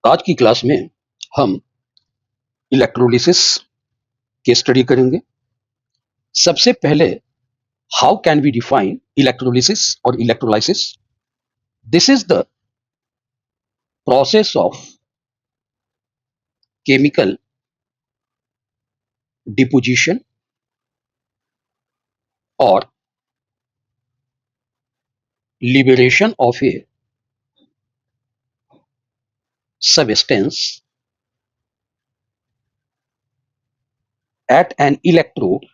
आज की क्लास में हम इलेक्ट्रोलिसिस की स्टडी करेंगे। सबसे पहले how can we define electrolysis और electrolysis. This is the process of chemical deposition और liberation of a substance at an electrode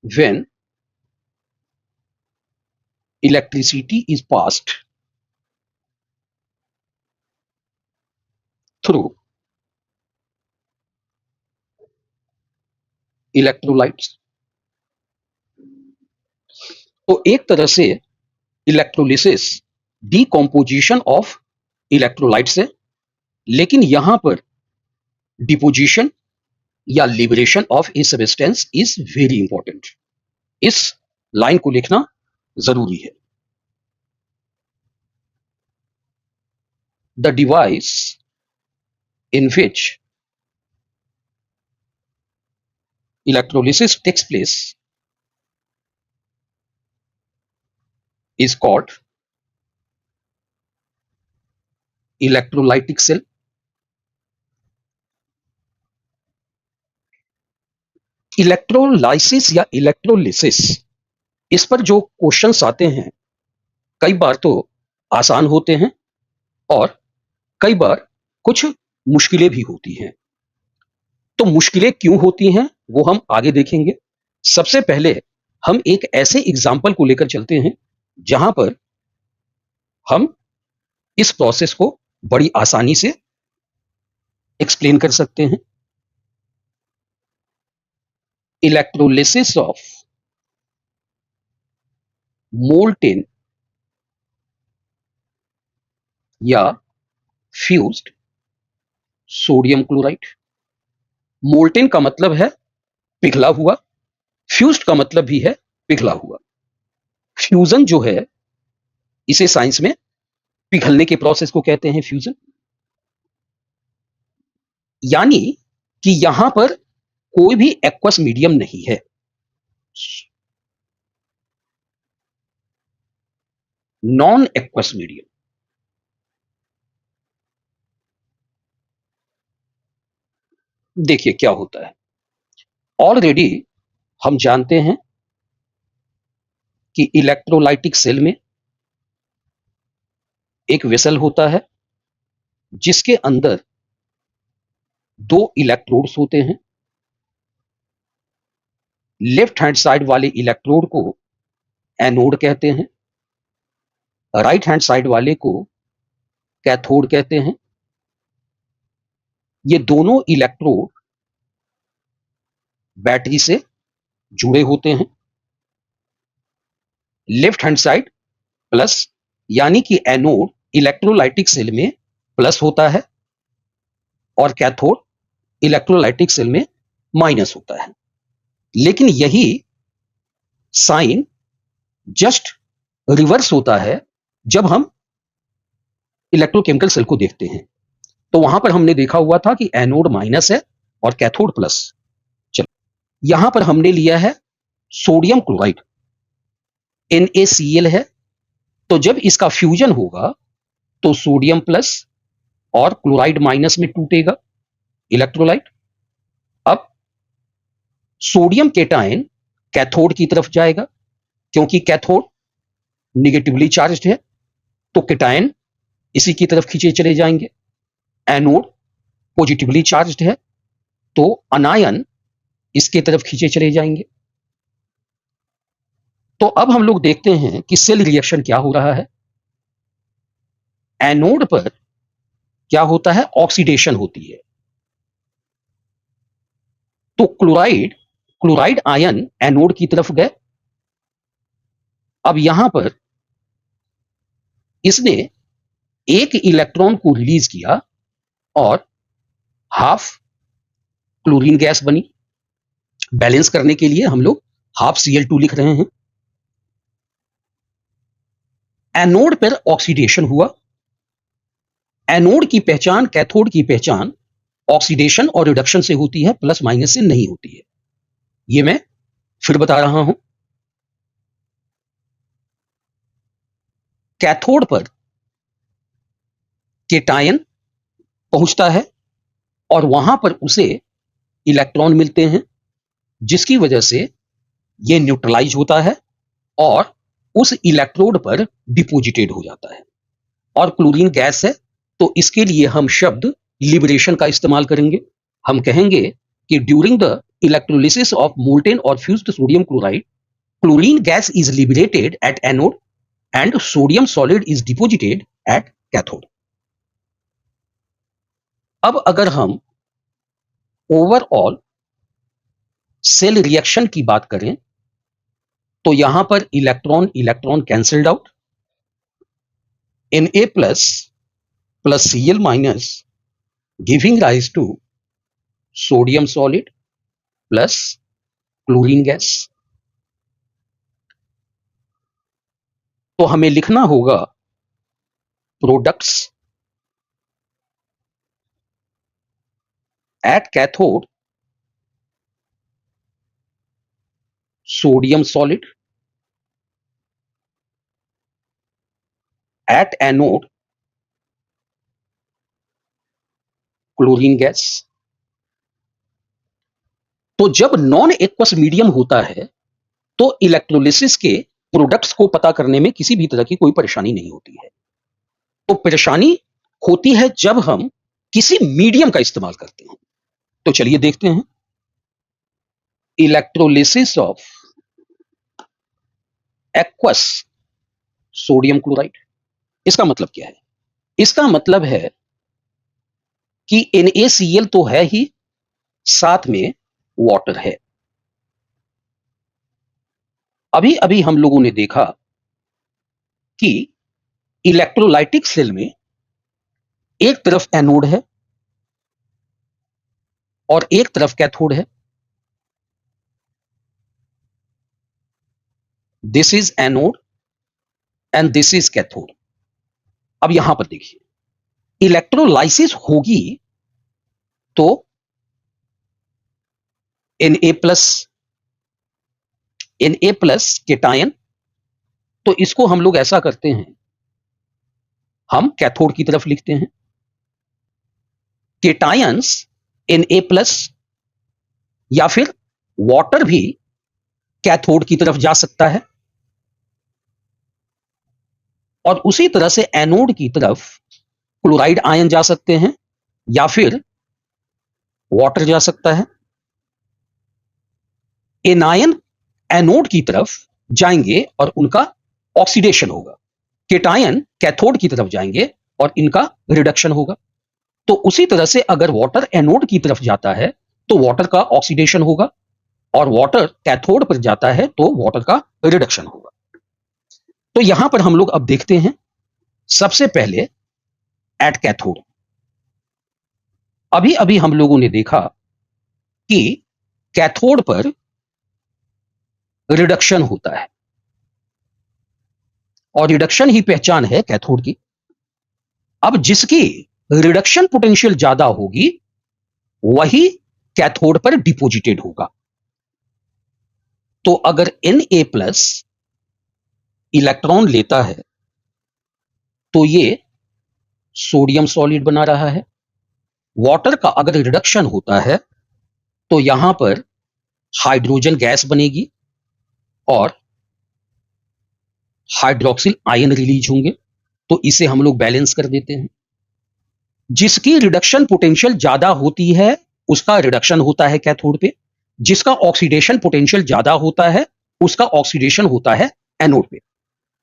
when electricity is passed through electrolytes। तो एक तरह से इलेक्ट्रोलिसिस डीकम्पोजिशन ऑफ इलेक्ट्रोलाइट्स है, लेकिन यहां पर डिपोजिशन या liberation of a substance is very important. इस लाइन को लिखना जरूरी है। The device in which electrolysis takes place is called electrolytic cell। Electrolysis या इलेक्ट्रोलिसिस, इस पर जो क्वेश्चंस आते हैं कई बार तो आसान होते हैं और कई बार कुछ मुश्किलें भी होती हैं। तो मुश्किलें क्यों होती हैं वो हम आगे देखेंगे। सबसे पहले हम एक ऐसे एग्जाम्पल को लेकर चलते हैं जहां पर हम इस प्रोसेस को बड़ी आसानी से एक्सप्लेन कर सकते हैं। इलेक्ट्रोलिसिस ऑफ मोल्टेन या फ्यूज्ड सोडियम क्लोराइड। मोल्टेन का मतलब है पिघला हुआ, फ्यूज्ड का मतलब भी है पिघला हुआ। फ्यूजन जो है, इसे साइंस में पिघलने के प्रोसेस को कहते हैं फ्यूजन। यानी कि यहां पर कोई भी एक्वस मीडियम नहीं है, नॉन एक्वस मीडियम। देखिए क्या होता है। ऑलरेडी हम जानते हैं कि इलेक्ट्रोलाइटिक सेल में एक वेसल होता है जिसके अंदर दो इलेक्ट्रोड्स होते हैं। लेफ्ट हैंड साइड वाले इलेक्ट्रोड को एनोड कहते हैं, राइट हैंड साइड वाले को कैथोड कहते हैं। ये दोनों इलेक्ट्रोड बैटरी से जुड़े होते हैं। लेफ्ट हैंड साइड प्लस, यानी कि एनोड इलेक्ट्रोलाइटिक सेल में प्लस होता है और कैथोड इलेक्ट्रोलाइटिक सेल में माइनस होता है। लेकिन यही साइन जस्ट रिवर्स होता है जब हम इलेक्ट्रोकेमिकल सेल को देखते हैं। तो वहां पर हमने देखा हुआ था कि एनोड माइनस है और कैथोड प्लस। चलो, यहां पर हमने लिया है सोडियम क्लोराइड, NaCl है। तो जब इसका फ्यूजन होगा तो सोडियम प्लस और क्लोराइड माइनस में टूटेगा इलेक्ट्रोलाइट। अब सोडियम केटायन कैथोड की तरफ जाएगा, क्योंकि कैथोड निगेटिवली चार्ज्ड है, तो केटायन इसी की तरफ खींचे चले जाएंगे। एनोड पॉजिटिवली चार्ज्ड है, तो अनायन इसके तरफ खींचे चले जाएंगे। तो अब हम लोग देखते हैं कि सेल रिएक्शन क्या हो रहा है। एनोड पर क्या होता है, ऑक्सीडेशन होती है। तो क्लोराइड आयन एनोड की तरफ गए। अब यहां पर इसने एक इलेक्ट्रॉन को रिलीज किया और हाफ क्लोरीन गैस बनी। बैलेंस करने के लिए हम लोग हाफ Cl2 लिख रहे हैं। एनोड पर ऑक्सीडेशन हुआ। एनोड की पहचान कैथोड की पहचान ऑक्सीडेशन और रिडक्शन से होती है, प्लस माइनस से नहीं होती है। ये मैं फिर बता रहा हूं। कैथोड पर केटायन पहुंचता है और वहां पर उसे इलेक्ट्रॉन मिलते हैं, जिसकी वजह से ये न्यूट्रलाइज होता है और उस इलेक्ट्रोड पर डिपोजिटेड हो जाता है। और क्लोरीन गैस है, तो इसके लिए हम शब्द लिबरेशन का इस्तेमाल करेंगे। हम कहेंगे कि during the electrolysis of molten और fused sodium chloride, chlorine gas is liberated at anode and sodium solid is deposited at cathode. अब अगर हम ओवरऑल सेल रिएक्शन की बात करें, तो यहां पर electron electron cancelled out, Na plus plus Cl minus giving rise to sodium solid plus chlorine gas. तो हमें लिखना होगा products at cathode sodium solid, at anode chlorine gas. तो जब नॉन एक्वस मीडियम होता है तो इलेक्ट्रोलिसिस के प्रोडक्ट्स को पता करने में किसी भी तरह की कोई परेशानी नहीं होती है। तो परेशानी होती है जब हम किसी मीडियम का इस्तेमाल करते हैं। तो चलिए देखते हैं electrolysis of aqueous sodium chloride. इसका मतलब क्या है? इसका मतलब है कि NaCl तो है ही, साथ में वाटर है। अभी अभी हम लोगों ने देखा कि इलेक्ट्रोलाइटिक सेल में एक तरफ एनोड है और एक तरफ कैथोड है। This is anode and this is cathode. अब यहां पर देखिए, इलेक्ट्रोलाइसिस होगी तो Na प्लस केटायन, तो इसको हम लोग ऐसा करते हैं, हम कैथोड की तरफ लिखते हैं। केटायंस Na प्लस या फिर वाटर भी कैथोड की तरफ जा सकता है, और उसी तरह से एनोड की तरफ क्लोराइड आयन जा सकते हैं या फिर वाटर जा सकता है। एनायन एनोड की तरफ जाएंगे और उनका ऑक्सीडेशन होगा, केटायन कैथोड की तरफ जाएंगे और इनका रिडक्शन होगा। तो उसी तरह से अगर वाटर एनोड की तरफ जाता है तो वाटर का ऑक्सीडेशन होगा, और वाटर कैथोड पर जाता है तो वाटर का रिडक्शन होगा। तो यहां पर हम लोग अब देखते हैं, सबसे पहले एट कैथोड। अभी अभी हम लोगों ने देखा कि कैथोड पर रिडक्शन होता है, और रिडक्शन ही पहचान है कैथोड की। अब जिसकी रिडक्शन पोटेंशियल ज्यादा होगी वही कैथोड पर डिपोजिटेड होगा। तो अगर Na प्लस इलेक्ट्रॉन लेता है तो ये सोडियम सॉलिड बना रहा है। वाटर का अगर रिडक्शन होता है तो यहां पर हाइड्रोजन गैस बनेगी और हाइड्रोक्सिल आयन रिलीज होंगे, तो इसे हम लोग बैलेंस कर देते हैं। जिसकी रिडक्शन पोटेंशियल ज्यादा होती है उसका रिडक्शन होता है कैथोड पे, जिसका ऑक्सीडेशन पोटेंशियल ज्यादा होता है उसका ऑक्सीडेशन होता है एनोड पे।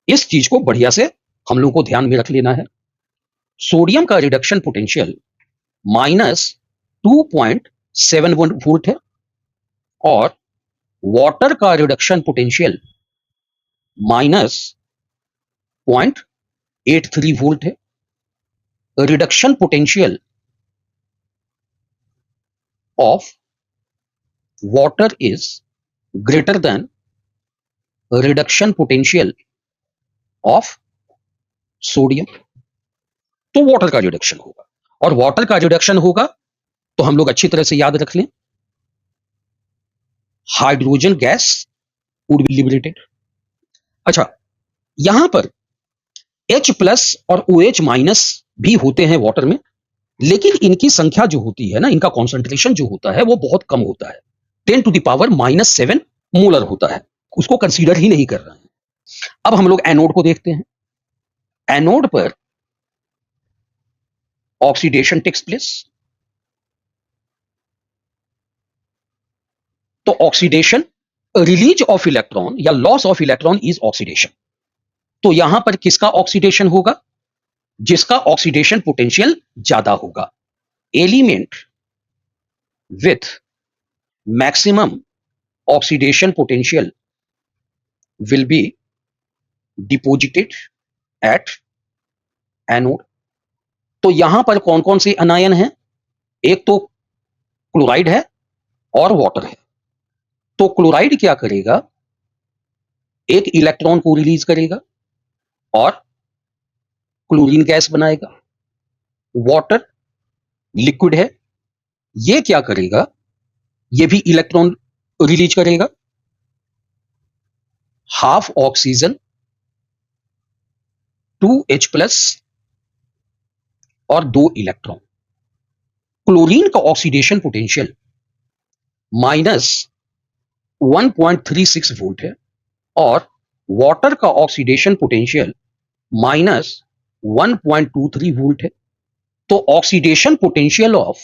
इस चीज को बढ़िया से हम लोग को ध्यान में रख लेना है। सोडियम का रिडक्शन पोटेंशियल -2.71 वोल्ट है और वाटर का रिडक्शन पोटेंशियल -0.83 वोल्ट है। Reduction potential of water is greater than reduction potential of sodium, तो वाटर का रिडक्शन होगा। और वाटर का रिडक्शन होगा तो हम लोग अच्छी तरह से याद रख लें, hydrogen gas would be liberated. अच्छा, यहां पर H प्लस और OH माइनस भी होते हैं वाटर में, लेकिन इनकी संख्या जो होती है ना, इनका कॉन्सेंट्रेशन जो होता है वो बहुत कम होता है, 10⁻⁻7 मोलर होता है, उसको कंसीडर ही नहीं कर रहे हैं। अब हम लोग एनोड को देखते हैं। एनोड पर ऑक्सीडेशन टेक्स प्लेस, तो ऑक्सीडेशन, रिलीज ऑफ इलेक्ट्रॉन या loss of electron is oxidation. तो यहां पर किसका ऑक्सीडेशन होगा? जिसका ऑक्सीडेशन पोटेंशियल ज्यादा होगा। Element with maximum oxidation potential will be deposited at anode. तो यहां पर कौन कौन से अनायन हैं? एक तो क्लोराइड है और वाटर है। तो क्लोराइड क्या करेगा? एक इलेक्ट्रॉन को रिलीज करेगा और क्लोरीन गैस बनाएगा। वाटर लिक्विड है, ये क्या करेगा? ये भी इलेक्ट्रॉन रिलीज करेगा, हाफ ऑक्सीजन 2H प्लस और 2 इलेक्ट्रॉन। क्लोरीन का ऑक्सीडेशन पोटेंशियल -1.36 वोल्ट है और वाटर का ऑक्सीडेशन पोटेंशियल -1.23 वोल्ट है। तो oxidation potential of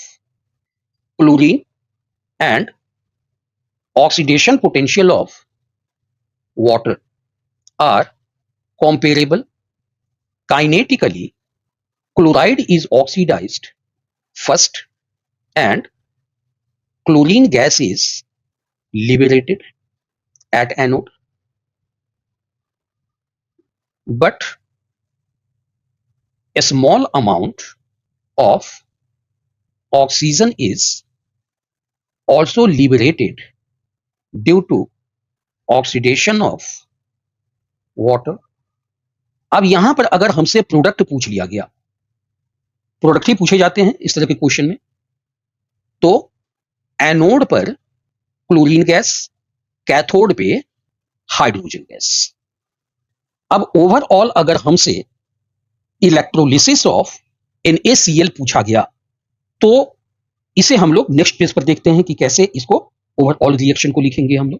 chlorine and oxidation potential of water are comparable. Kinetically, chloride is oxidized first and chlorine gas is liberated at anode. But a small amount of oxygen is also liberated due to oxidation of water. अब यहां पर अगर हमसे product पूछ लिया गया, product ही पूछे जाते हैं इस तरह के क्वेश्चन में, तो एनोड पर क्लोरीन गैस, कैथोड पे हाइड्रोजन गैस। अब ओवरऑल अगर हमसे इलेक्ट्रोलिसिस ऑफ NaCl पूछा गया तो इसे हम लोग नेक्स्ट पेज पर देखते हैं कि कैसे इसको ओवरऑल रिएक्शन को लिखेंगे हम लोग।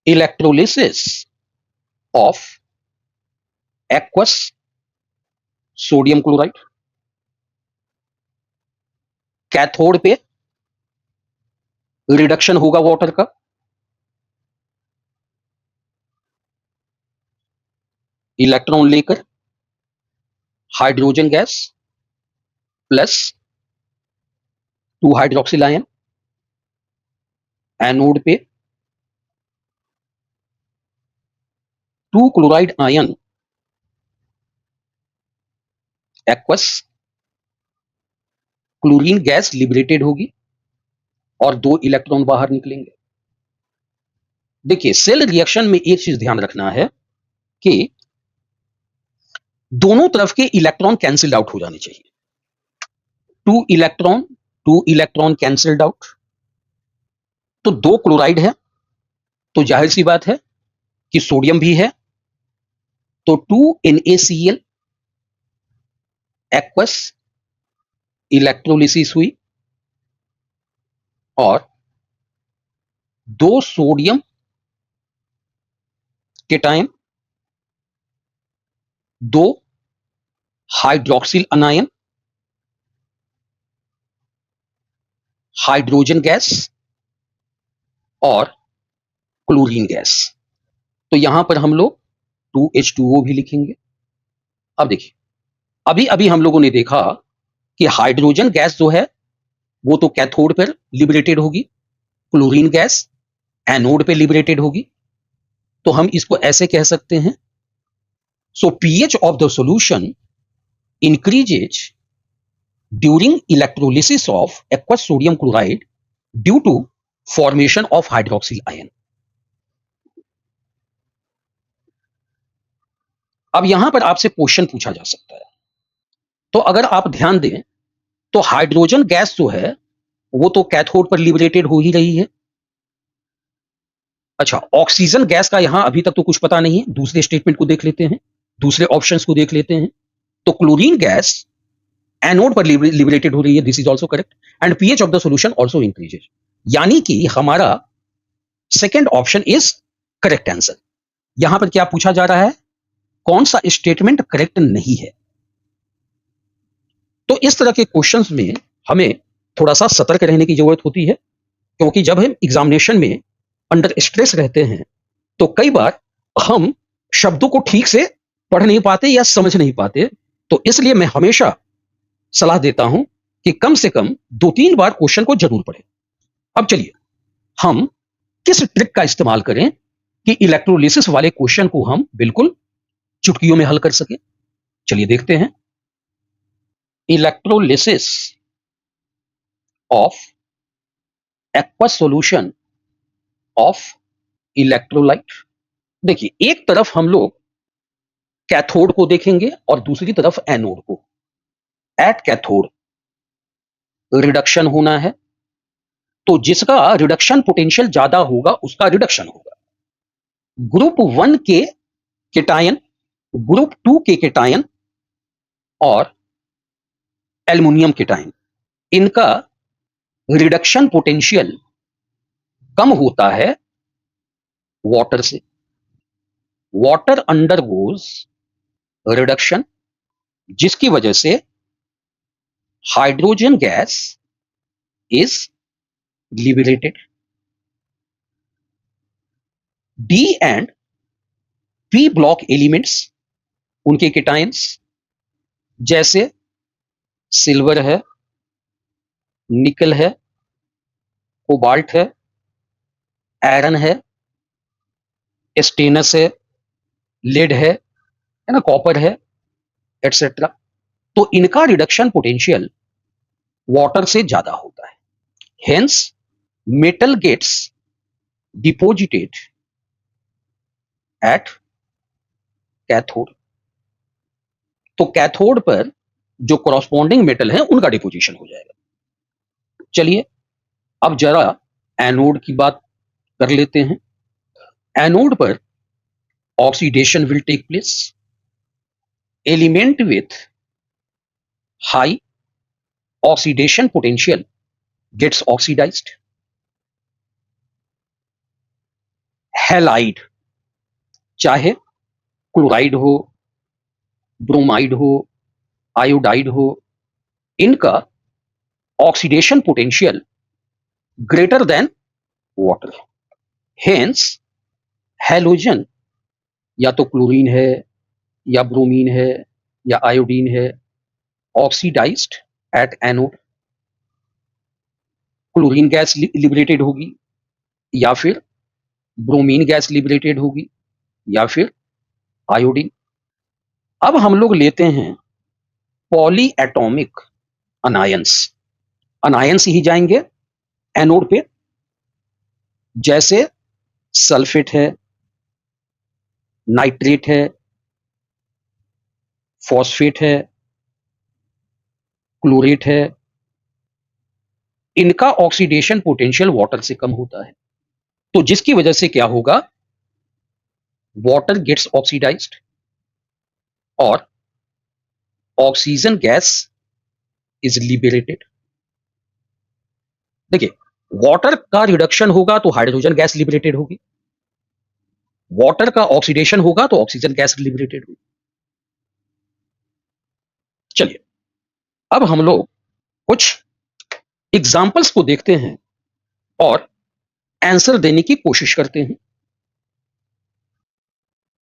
Electrolysis of aqueous sodium chloride, cathode पे रिडक्शन होगा वाटर का, इलेक्ट्रॉन लेकर hydrogen gas plus 2 hydroxyl ion, anode पे 2 chloride ion aqueous, chlorine gas liberated होगी और 2 इलेक्ट्रॉन बाहर निकलेंगे। देखिए, सेल रिएक्शन में एक चीज ध्यान रखना है कि दोनों तरफ के इलेक्ट्रॉन कैंसिल आउट हो जाने चाहिए। 2 इलेक्ट्रॉन कैंसिल्ड आउट। तो 2 क्लोराइड है तो जाहिर सी बात है कि सोडियम भी है, तो 2 NaCl एक्वस इलेक्ट्रोलिसिस हुई और 2 sodium cation, 2 hydroxyl अनायन, hydrogen gas और क्लोरीन गैस। तो यहां पर हम लोग 2H2O भी लिखेंगे। अब देखिए, अभी अभी हम लोगों ने देखा कि हाइड्रोजन गैस जो है वो तो कैथोड पर लिबरेटेड होगी, क्लोरीन गैस एनोड पे लिबरेटेड होगी। तो हम इसको ऐसे कह सकते हैं, सो pH of the solution increases during electrolysis of aqueous sodium chloride due to formation of hydroxyl ion. अब यहां पर आपसे क्वेश्चन पूछा जा सकता है, तो अगर आप ध्यान दें तो हाइड्रोजन गैस जो है वो तो कैथोड पर लिबरेटेड हो ही रही है। अच्छा, ऑक्सीजन गैस का यहां अभी तक तो कुछ पता नहीं है, दूसरे स्टेटमेंट को देख लेते हैं, दूसरे ऑप्शंस को देख लेते हैं। तो क्लोरीन गैस एनोड पर लिबरेटेड हो रही है, this is also correct, and pH of the solution also increases, यानी कि हमारा second option is correct answer. यहां पर क्या पूछा जा रहा है, कौन सा स्टेटमेंट करेक्ट नहीं है। तो इस तरह के क्वेश्चंस में हमें थोड़ा सा सतर्क रहने की जरूरत होती है, क्योंकि जब हम एग्जामिनेशन में अंडर स्ट्रेस रहते हैं तो कई बार हम शब्दों को ठीक से पढ़ नहीं पाते या समझ नहीं पाते। तो इसलिए मैं हमेशा सलाह देता हूं कि कम से कम 2-3 बार क्वेश्चन को जरूर पढ़ें। अब चलिए हम किस ट्रिक का इस्तेमाल करें कि इलेक्ट्रोलिसिस वाले क्वेश्चन को हम बिल्कुल चुटकियों में हल कर सके। चलिए देखते हैं। Electrolysis of aqueous solution of electrolyte. देखिए, एक तरफ हम लोग कैथोड को देखेंगे और दूसरी तरफ एनोड को। एट कैथोड रिडक्शन होना है, तो जिसका रिडक्शन पोटेंशियल ज्यादा होगा उसका रिडक्शन होगा। ग्रुप 1 के केटायन, ग्रुप 2 के केटायन और एल्युमिनियम केटायन, इनका रिडक्शन पोटेंशियल कम होता है वाटर से। वाटर अंडरगोज रिडक्शन, जिसकी वजह से hydrogen gas is liberated. D and P block elements, उनके केटायंस जैसे सिल्वर है, निकल है, कोबाल्ट है, आयरन है, स्टेनस है, लेड है ना, कॉपर है, एटसेट्रा। तो इनका रिडक्शन पोटेंशियल वाटर से ज्यादा होता है। Hence metal gets deposited at cathode. तो कैथोड पर जो कॉरस्पॉन्डिंग मेटल है उनका डिपोजिशन हो जाएगा। चलिए अब जरा एनोड की बात कर लेते हैं। एनोड पर oxidation will take place. Element with high oxidation potential gets oxidised. Halide, चाहे क्लोराइड हो, ब्रोमाइड हो, आयोडाइड हो, इनका oxidation potential greater than water. Hence halogen या तो क्लोरीन है या ब्रोमीन है या आयोडीन है, oxidised at anode. Chlorine gas liberated होगी या फिर ब्रोमीन गैस लिबरेटेड होगी या फिर आयोडीन। अब हम लोग लेते हैं पॉली एटॉमिक अनायंस। अनायंस ही जाएंगे एनोड पे, जैसे सल्फेट है, नाइट्रेट है, फॉस्फेट है, क्लोरेट है। इनका ऑक्सीडेशन पोटेंशियल वाटर से कम होता है, तो जिसकी वजह से क्या होगा, वाटर गेट्स ऑक्सीडाइज्ड और ऑक्सीजन गैस इज लिबरेटेड। देखिए, वाटर का रिडक्शन होगा तो हाइड्रोजन गैस लिबरेटेड होगी, वाटर का ऑक्सीडेशन होगा तो ऑक्सीजन गैस लिबरेटेड होगी। चलिए अब हम लोग कुछ एग्जाम्पल्स को देखते हैं और आंसर देने की कोशिश करते हैं।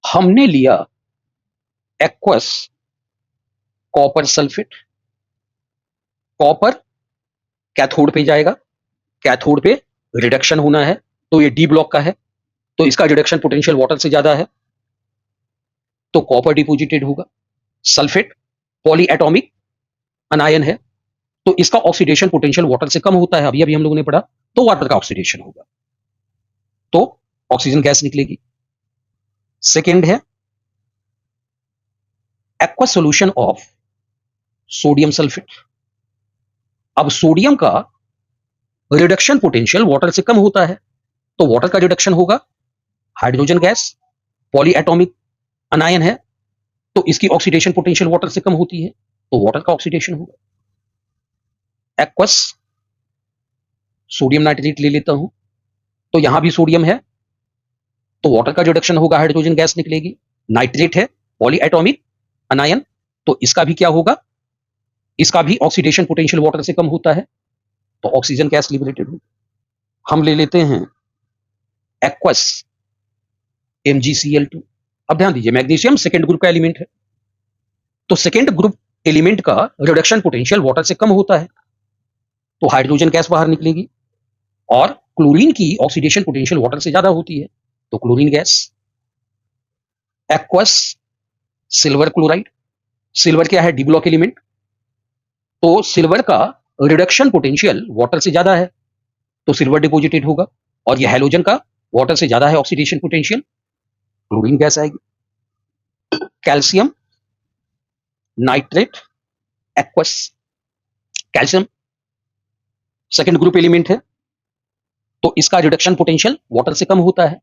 हमने लिया aqueous copper sulphate. Copper cathode पे जाएगा, कैथोड पे रिडक्शन होना है, तो ये डी ब्लॉक का है, तो इसका रिडक्शन पोटेंशियल वाटर से ज्यादा है, तो कॉपर डिपोजिटेड होगा। सल्फेट पॉली एटॉमिक अनायन है, तो इसका ऑक्सीडेशन पोटेंशियल वाटर से कम होता है, अभी अभी हम लोगों ने पढ़ा, तो वाटर का ऑक्सीडेशन होगा, तो ऑक्सीजन गैस निकलेगी। सेकेंड है aqua solution of sodium sulphate. अब सोडियम का रिडक्शन पोटेंशियल वाटर से कम होता है, तो वाटर का रिडक्शन होगा हाइड्रोजन गैस, पॉलीएटॉमिक अनायन है, तो इसकी ऑक्सीडेशन पोटेंशियल वाटर से कम होती है, तो वाटर का ऑक्सीडेशन होगा। एक्वस सोडियम नाइट्रेट ले लेता हूं, तो यहां भी सोडियम है, तो वाटर का रिडक्शन होगा, हाइड्रोजन गैस निकलेगी। नाइट्रेट है, पॉलीएटॉमिक अनायन, तो इसका भी क्या होगा, इसका भी ऑक्सीडेशन पोटेंशियल वाटर से कम होता है, तो ऑक्सीजन गैस लिबरेटेड होगी। हम ले लेते हैं एक्वस MgCl2। अब ध्यान दीजिए, मैग्नीशियम सेकेंड ग्रुप का एलिमेंट है, तो सेकेंड ग्रुप एलिमेंट का रिडक्शन पोटेंशियल वाटर से कम होता है, तो हाइड्रोजन गैस बाहर निकलेगी, और क्लोरीन की ऑक्सीडेशन पोटेंशियल वाटर से ज्यादा होती है, तो chlorine gas. Aqueous silver chloride, silver क्या है, डी ब्लॉक एलिमेंट, तो सिल्वर का रिडक्शन पोटेंशियल वाटर से ज्यादा है, तो सिल्वर डिपोजिटेड होगा, और यह हैलोजन का वाटर से ज्यादा है ऑक्सीडेशन पोटेंशियल, क्लोरीन गैस आएगी। Calcium nitrate aqueous, calcium second group element है, तो इसका रिडक्शन पोटेंशियल वाटर से कम होता है,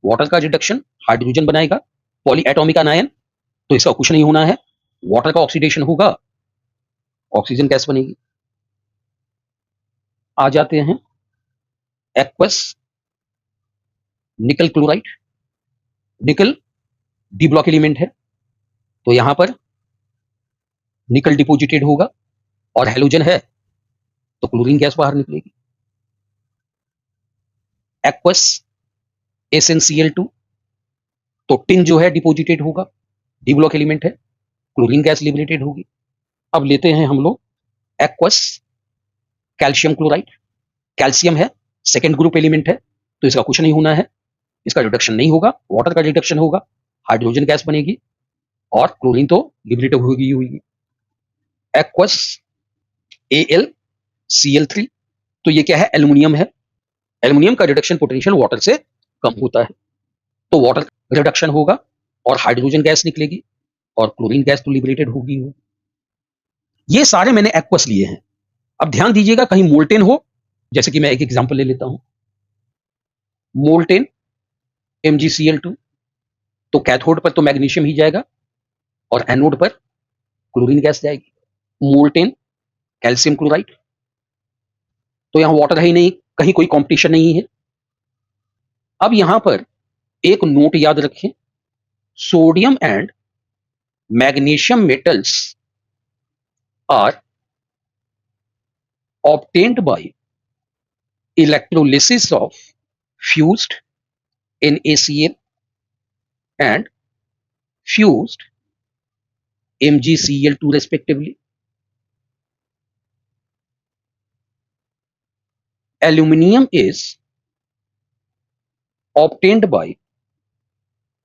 वाटर का रिडक्शन हाइड्रोजन बनाएगा, पॉलीएटॉमिक अनायन, तो इसका कुछ नहीं होना है, वाटर का ऑक्सीडेशन होगा, ऑक्सीजन गैस बनेगी। आ जाते हैं एक्वस निकल क्लोराइड, निकल डी ब्लॉक एलिमेंट है, तो यहां पर निकल डिपोजिटेड होगा, और हैलोजन है, तो क्लोरीन गैस बाहर निकलेगी। एक्वस SnCl2, तो टिन जो है डिपोजिटेड होगा, डी ब्लॉक एलिमेंट है, क्लोरीन गैस लिबरेटेड होगी। अब लेते हैं हम लोग एक्वस कैल्शियम क्लोराइड, कैल्शियम है, सेकेंड ग्रुप एलिमेंट है, तो इसका कुछ नहीं होना है, इसका रिडक्शन नहीं होगा, वाटर का रिडक्शन होगा, हाइड्रोजन गैस बनेगी, और क्लोरीन तो लिबरेटेड होगी। एक्वस AlCl3, तो ये क्या है, एल्युमिनियम है, एल्युमिनियम का रिडक्शन पोटेंशियल वाटर से कम होता है, तो वाटर रिडक्शन होगा, और हाइड्रोजन गैस निकलेगी, और क्लोरीन गैस तो लिबरेटेड होगी। ये सारे मैंने एक्वस लिए हैं। अब ध्यान दीजिएगा, कहीं मोल्टेन हो, जैसे कि मैं एक एग्जांपल ले लेता हूं, मोल्टेन MgCl2, तो कैथोड पर तो मैग्नीशियम ही जाएगा, और एनोड पर क्लोरीन गैस जाएगी। मोल्टेन कैल्शियम क्लोराइड, तो यहां वाटर है ही नहीं, कहीं कोई कंपटीशन नहीं है। अब यहां पर एक नोट याद रखें, sodium and magnesium metals are obtained by electrolysis of fused NaCl and fused MgCl2 respectively. Aluminium is obtained by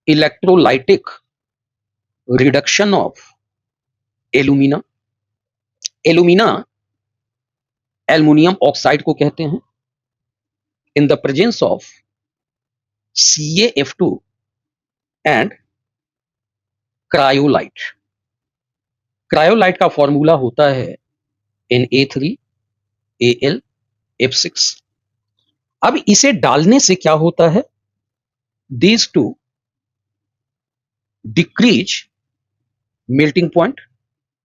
electrolytic reduction of alumina. Alumina aluminium oxide को कहते हैं, in the presence of CaF2 and cryolite. Cryolite का formula होता है Na3Al F6। अब इसे डालने से क्या होता है, these two decrease melting point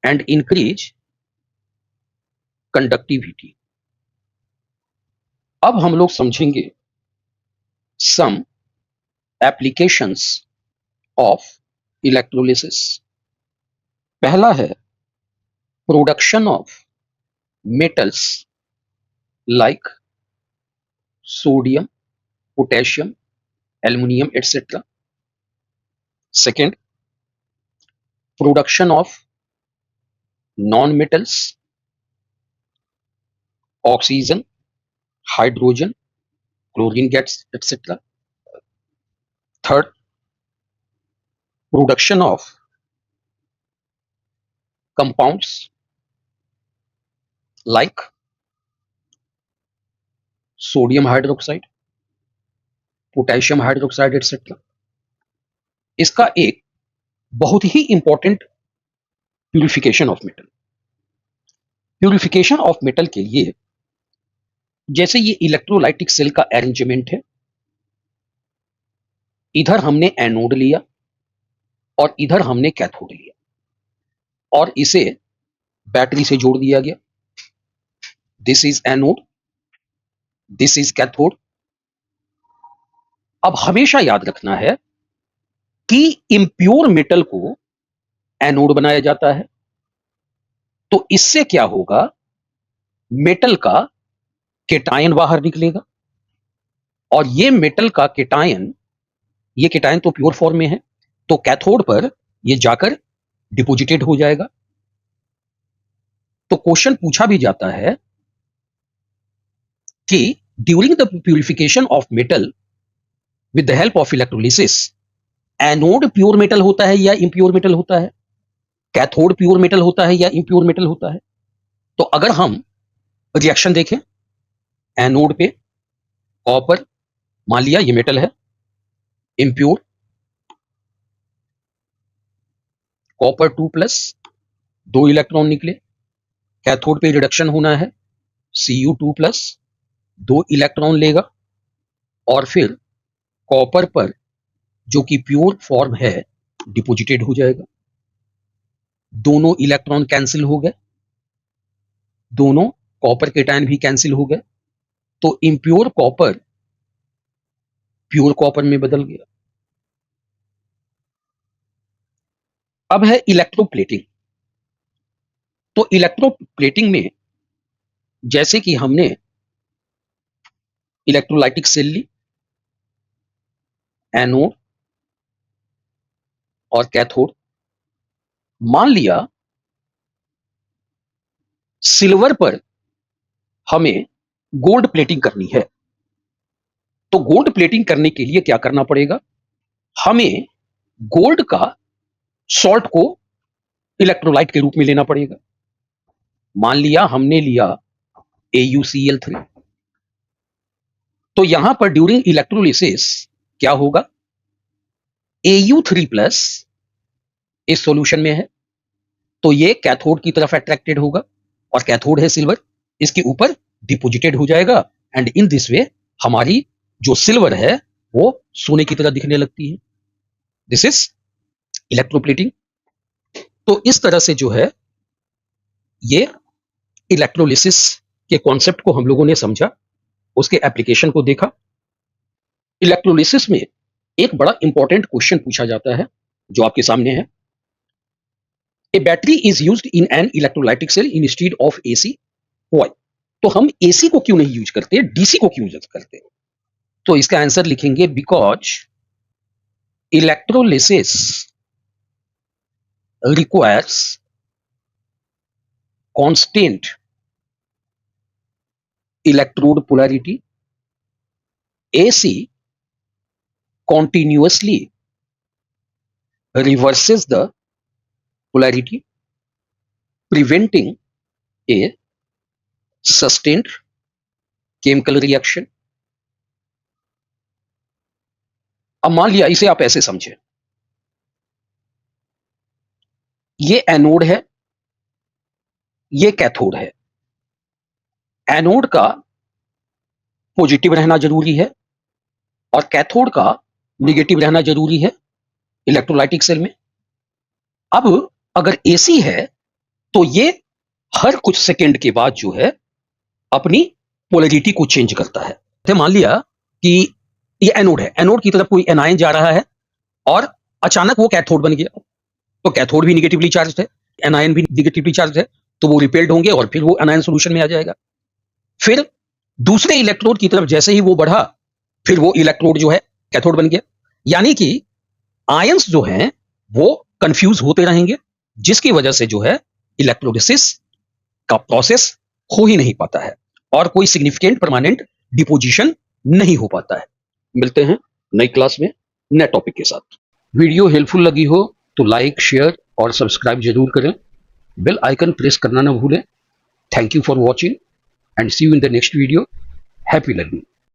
and increase conductivity। अब हम लोग समझेंगे some applications of electrolysis। पहला है production of metals like sodium, potassium, aluminium etcetera. Second, production of non metals, oxygen, hydrogen, chlorine gas etcetera. Third, production of compounds like sodium hydroxide, potassium hydroxide etcetera. इसका एक बहुत ही important purification of metal. Purification of metal के लिए जैसे ये electrolytic cell का arrangement है, इधर हमने एनोड लिया और इधर हमने कैथोड लिया और इसे बैटरी से जोड़ दिया गया। This is anode, this is cathode. अब हमेशा याद रखना है कि इम्प्योर मेटल को एनोड बनाया जाता है, तो इससे क्या होगा, मेटल का केटायन बाहर निकलेगा और ये मेटल का केटायन, ये केटायन तो प्योर फॉर्म में है, तो कैथोड पर ये जाकर डिपोजिटेड हो जाएगा। तो क्वेश्चन पूछा भी जाता है कि during the purification of metal with the help of electrolysis, anode pure metal होता है या इम्प्योर मेटल होता है, कैथोड प्योर मेटल होता है या इम्प्योर मेटल होता है। तो अगर हम रिएक्शन देखें, एनोड पे कॉपर, मान लिया ये मेटल है, इम्प्योर, कॉपर 2+, 2 इलेक्ट्रॉन निकले। कैथोड पे रिडक्शन होना है, Cu2+, 2 इलेक्ट्रॉन लेगा और फिर कॉपर पर जो कि प्योर फॉर्म है डिपोजिटेड हो जाएगा। दोनों इलेक्ट्रॉन कैंसिल हो गए, दोनों कॉपर केटायन भी कैंसिल हो गए, तो इम्प्योर कॉपर प्योर कॉपर में बदल गया। अब है इलेक्ट्रोप्लेटिंग। तो इलेक्ट्रोप्लेटिंग में जैसे कि हमने इलेक्ट्रोलाइटिक सेल ली, एनोड और कैथोड, मान लिया सिल्वर पर हमें गोल्ड प्लेटिंग करनी है, तो गोल्ड प्लेटिंग करने के लिए क्या करना पड़ेगा, हमें गोल्ड का सॉल्ट को इलेक्ट्रोलाइट के रूप में लेना पड़ेगा। मान लिया हमने लिया AuCl3, तो यहां पर ड्यूरिंग इलेक्ट्रोलिसिस क्या होगा, Au3+ इस सॉल्यूशन में है, तो ये कैथोड की तरफ अट्रैक्टेड होगा और कैथोड है सिल्वर, इसके ऊपर डिपोजिटेड हो जाएगा एंड इन दिस वे हमारी जो सिल्वर है वो सोने की तरह दिखने लगती है। This is electroplating. तो इस तरह से जो है ये इलेक्ट्रोलिसिस के कॉन्सेप्ट को हम लोगों ने समझा, उसके एप्लीकेशन को देखा। इलेक्ट्रोलिसिस में एक बड़ा इंपॉर्टेंट क्वेश्चन पूछा जाता है जो आपके सामने है, a battery is used in an electrolytic cell instead of AC, why? तो हम AC को क्यों नहीं यूज करते, DC को क्यों यूज करते हैं? तो इसका आंसर लिखेंगे because electrolysis requires constant electrode polarity, AC continuously reverses the polarity, preventing a sustained chemical reaction। अब मान लिया इसे आप ऐसे समझे, ये एनोड है, ये कैथोड है। एनोड का पॉजिटिव रहना जरूरी है और कैथोड का निगेटिव रहना जरूरी है इलेक्ट्रोलाइटिक सेल में। अब अगर AC है तो ये हर कुछ सेकेंड के बाद जो है अपनी पोलैरिटी को चेंज करता है। तो मान लिया कि ये एनोड है, एनोड की तरफ कोई एनायन जा रहा है और अचानक वो कैथोड बन गया, तो कैथोड भी निगेटिवली चार्ज्ड है, एनायन भी निगेटिवली चार्ज्ड है, तो वो रिपेल्ड होंगे और फिर वो एनायन सॉल्यूशन में आ जाएगा। फिर दूसरे इलेक्ट्रोड की तरफ जैसे ही वो बढ़ा, फिर वो इलेक्ट्रोड जो है कैथोड बन गया। यानी कि आयंस जो हैं वो कंफ्यूज होते रहेंगे, जिसकी वजह से जो है इलेक्ट्रोलिसिस का प्रोसेस हो ही नहीं पाता है और कोई सिग्निफिकेंट परमानेंट डिपोजिशन नहीं हो पाता है। मिलते हैं नई क्लास में नए टॉपिक के साथ। वीडियो हेल्पफुल लगी हो तो लाइक, शेयर और सब्सक्राइब जरूर करें। बेल आइकन प्रेस करना ना भूलें। Thank you for watching and see you in the next video. Happy learning.